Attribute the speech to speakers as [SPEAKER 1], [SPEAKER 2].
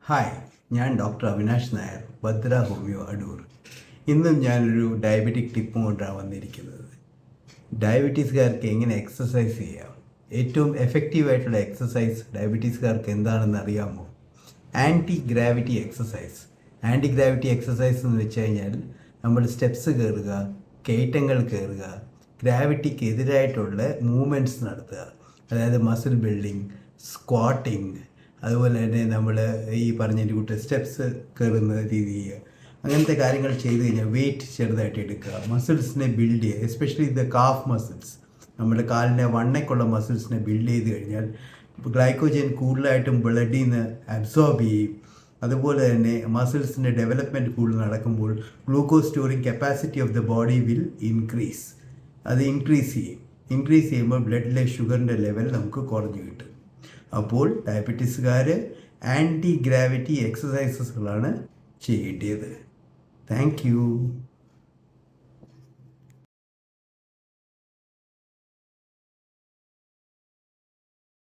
[SPEAKER 1] Hi, ഞാൻ doctor Avinash Nair, Bhadra homeo Adoor. ഇന്നും ഞാനൊരു ഡയബറ്റിക് ടിപ്പും കൊണ്ടാണ് വന്നിരിക്കുന്നത്. ഡയബറ്റീസുകാർക്ക് എങ്ങനെ എക്സസൈസ് ചെയ്യാം, ഏറ്റവും എഫക്റ്റീവായിട്ടുള്ള എക്സസൈസ് ഡയബറ്റീസുകാർക്ക് എന്താണെന്ന് അറിയാമോ? Anti gravity exercise. Anti gravity exercise എന്ന് വെച്ച് കഴിഞ്ഞാൽ നമ്മൾ സ്റ്റെപ്സ് കയറുക, കയറ്റങ്ങൾ കയറുക, ഗ്രാവിറ്റിക്ക് എതിരായിട്ടുള്ള മൂവ്മെൻറ്റ്സ് നടത്തുക. അതായത് മസിൽ ബിൽഡിങ്, സ്ക്വാട്ടിങ്, അതുപോലെ തന്നെ നമ്മൾ ഈ പറഞ്ഞ കൂട്ട് സ്റ്റെപ്സ് കയറുന്ന രീതി ചെയ്യുക. അങ്ങനത്തെ കാര്യങ്ങൾ ചെയ്ത് കഴിഞ്ഞാൽ വെയിറ്റ് ചെറുതായിട്ട് എടുക്കുക, മസിൽസിനെ ബിൽഡ് ചെയ്യുക. എസ്പെഷ്യലി ദ കാഫ് മസിൽസ്, നമ്മുടെ കാലിൻ്റെ വണ്ണയ്ക്കുള്ള മസിൽസിനെ ബിൽഡ് ചെയ്ത് കഴിഞ്ഞാൽ ഗ്ലൈക്കോജൻ കൂടുതലായിട്ടും ബ്ലഡിൽ നിന്ന് അബ്സോർബ് ചെയ്യും. അതുപോലെ തന്നെ മസിൽസിൻ്റെ ഡെവലപ്മെൻറ്റ് കൂടുതൽ നടക്കുമ്പോൾ glucose storing capacity of the body will increase. അത് ഇൻക്രീസ് ചെയ്യുമ്പോൾ ബ്ലഡിലെ ഷുഗറിൻ്റെ ലെവൽ നമുക്ക് കുറഞ്ഞു കിട്ടും. അപ്പോൾ ഡയബറ്റീസുകാർ ആൻറ്റി ഗ്രാവിറ്റി എക്സസൈസസുകളാണ് ചെയ്യേണ്ടത്. Thank you.